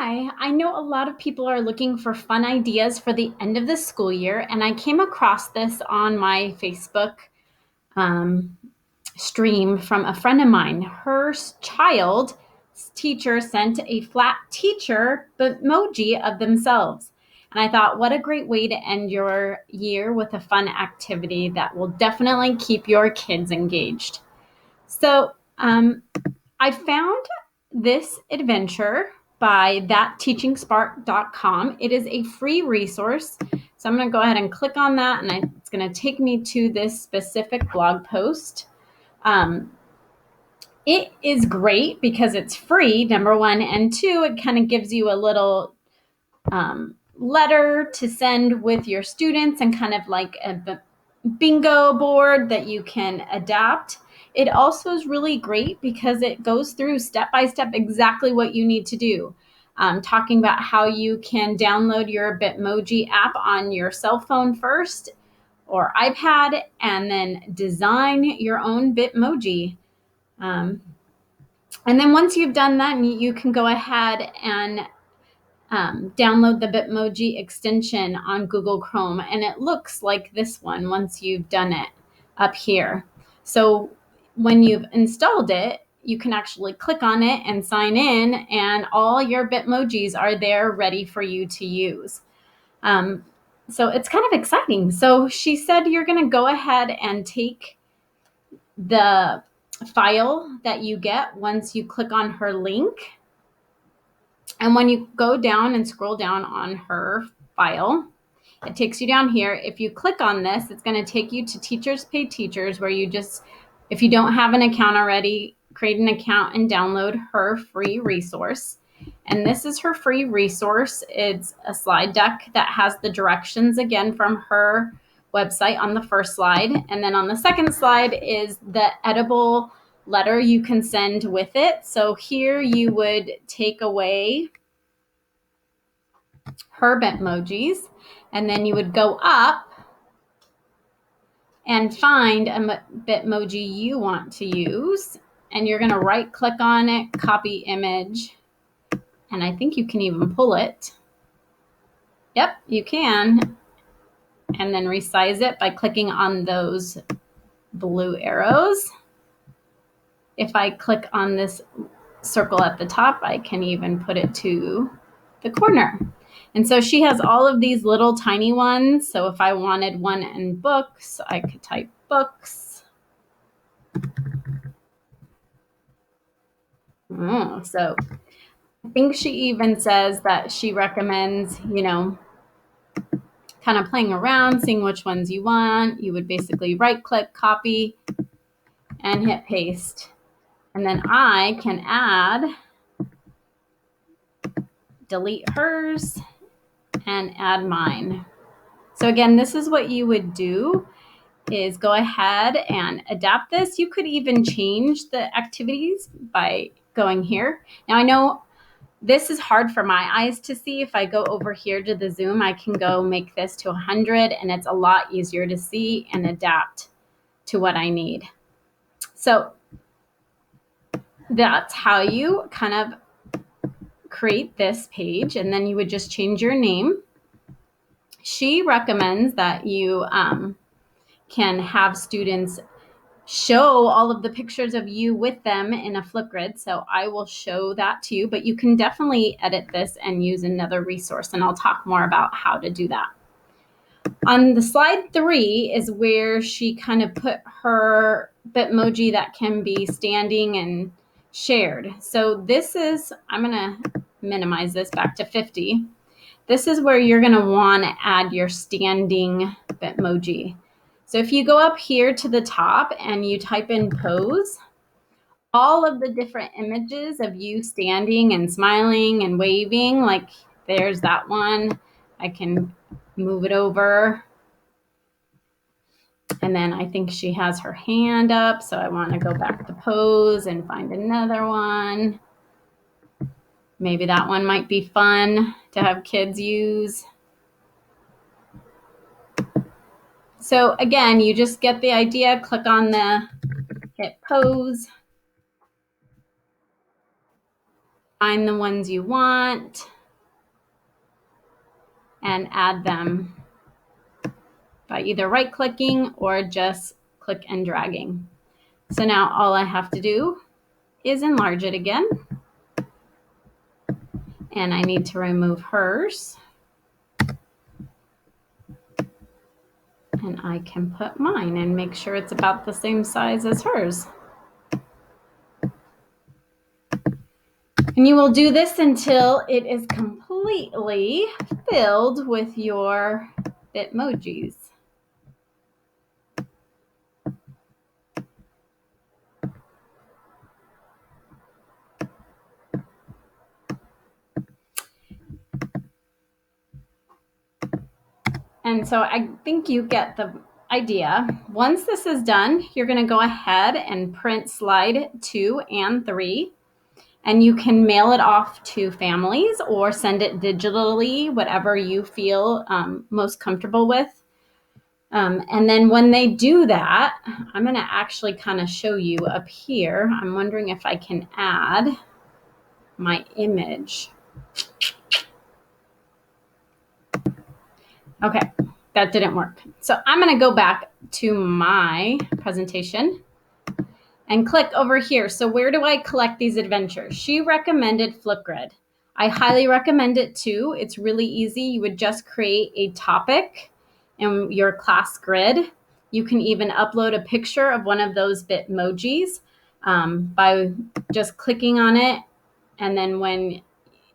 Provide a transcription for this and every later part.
Hi, I know a lot of people are looking for fun ideas for the end of the school year, and I came across this on my Facebook um, stream from a friend of mine. Child's teacher sent a flat teacher emoji of themselves. And I thought, what a great way to end your year with a fun activity that will definitely keep your kids engaged. So I found this adventure by thatteachingspark.com. It is a free resource. So I'm going to go ahead and click on that, and it's going to take me to this specific blog post. Um, it is great because it's free, number one, and two, it kind of gives you a little letter to send with your students and kind of like a bingo board that you can adapt. It also is really great because it goes through step by step exactly what you need to do. Talking about how you can download your Bitmoji app on your cell phone first or iPad and then design your own Bitmoji. Um, and then once you've done that, you can go ahead and download the Bitmoji extension on Google Chrome, and it looks like this one once you've done it up here. So when you've installed it, you can actually click on it and sign in, and all your Bitmojis are there ready for you to use. So it's kind of exciting. So she said you're going to go ahead and take the file that you get once you click on her link. And when you go down and scroll down on her file, it takes you down here. If you click on this, it's going to take you to Teachers Pay Teachers, where you just, if you don't have an account already, create an account and download her free resource. And this is her free resource. It's a slide deck that has the directions again from her website on the first slide. And then on the second slide is the edible letter you can send with it. So here you would take away her Bitmojis, and then you would go up and find a Bitmoji you want to use, and you're going to right click on it, copy image, and I think you can even pull it. Yep, you can. And then resize it by clicking on those blue arrows. If I click on this circle at the top, I can even put it to the corner. And so she has all of these little tiny ones. So if I wanted one in books, I could type books. So I think she even says that she recommends, kind of playing around, seeing which ones you want. You would basically right click, copy, and hit paste. And then I can add, delete hers, and add mine. So again, this is what you would do, is go ahead and adapt this. You could even change the activities by going here. Now I know this is hard for my eyes to see. If I go over here to the Zoom, I can go make this to 100, and it's a lot easier to see and adapt to what I need. So that's how you kind of create this page, and then you would just change your name. She recommends that you can have students show all of the pictures of you with them in a Flipgrid. So I will show that to you, but you can definitely edit this and use another resource, and I'll talk more about how to do that. On the slide 3 is where she kind of put her Bitmoji that can be standing and shared. So this is, I'm going to minimize this back to 50. This is where you're going to want to add your standing Bitmoji. So if you go up here to the top and you type in pose, all of the different images of you standing and smiling and waving, like there's that one. I can move it over. And then I think she has her hand up, so I want to go back to pose and find another one. Maybe that one might be fun to have kids use. So again, you just get the idea, click on the hit pose. Find the ones you want and add them by either right-clicking or just click and dragging. So now all I have to do is enlarge it again. And I need to remove hers. And I can put mine and make sure it's about the same size as hers. And you will do this until it is completely filled with your Bitmojis. And so I think you get the idea. Once this is done, you're going to go ahead and print slide 2 and 3. And you can mail it off to families or send it digitally, whatever you feel most comfortable with. And then when they do that, I'm going to actually kind of show you up here. I'm wondering if I can add my image. Okay, that didn't work. So I'm going to go back to my presentation and click over here. So where do I collect these adventures? She recommended Flipgrid. I highly recommend it too. It's really easy. You would just create a topic in your class grid. You can even upload a picture of one of those Bitmojis by just clicking on it. And then when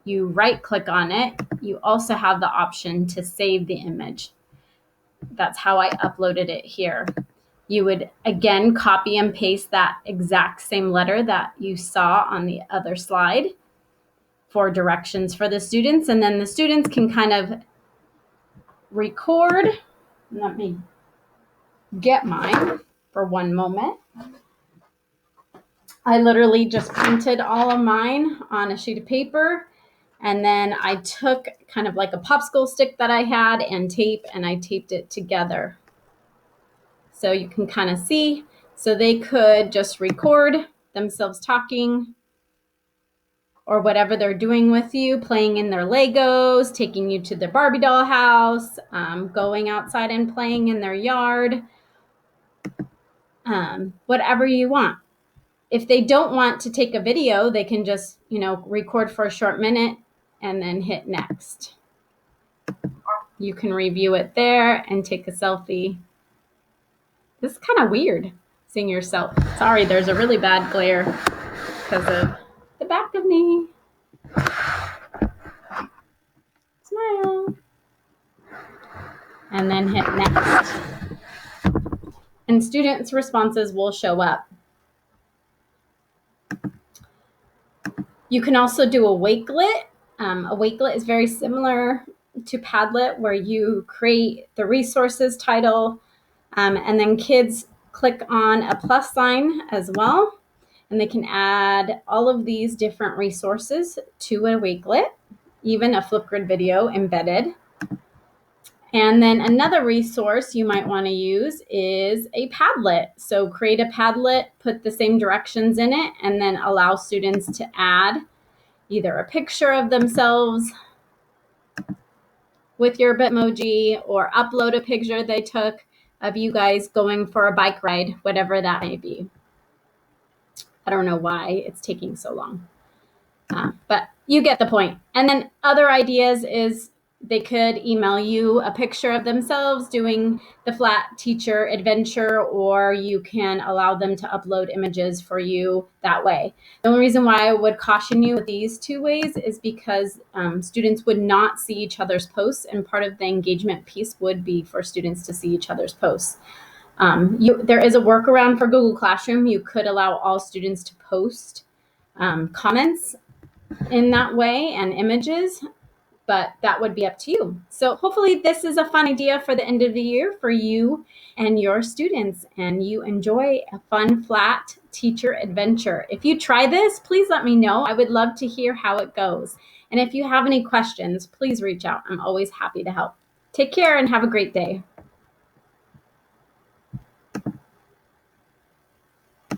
you right click on it, you also have the option to save the image. That's how I uploaded it here. You would, again, copy and paste that exact same letter that you saw on the other slide for directions for the students. And then the students can kind of record. Let me get mine for one moment. I literally just printed all of mine on a sheet of paper. And then I took kind of like a popsicle stick that I had and tape, and I taped it together. So you can kind of see, so they could just record themselves talking or whatever they're doing with you, playing in their Legos, taking you to their Barbie doll house, going outside and playing in their yard, whatever you want. If they don't want to take a video, they can just, record for a short minute and then hit next. You can review it there and take a selfie. This is kind of weird, seeing yourself. Sorry, there's a really bad glare because of the back of me. Smile. And then hit next. And students' responses will show up. You can also do a Wakelet. A Wakelet is very similar to Padlet, where you create the resources title, and then kids click on a plus sign as well, and they can add all of these different resources to a Wakelet, even a Flipgrid video embedded. And then another resource you might want to use is a Padlet. So create a Padlet, put the same directions in it, and then allow students to add either a picture of themselves with your Bitmoji or upload a picture they took of you guys going for a bike ride, whatever that may be. I don't know why it's taking so long, but you get the point. And then other ideas is they could email you a picture of themselves doing the flat teacher adventure, or you can allow them to upload images for you that way. The only reason why I would caution you with these two ways is because students would not see each other's posts, and part of the engagement piece would be for students to see each other's posts. There is a workaround for Google Classroom. You could allow all students to post comments in that way and images, but that would be up to you. So hopefully this is a fun idea for the end of the year for you and your students, and you enjoy a fun flat teacher adventure. If you try this, please let me know. I would love to hear how it goes. And if you have any questions, please reach out. I'm always happy to help. Take care and have a great day.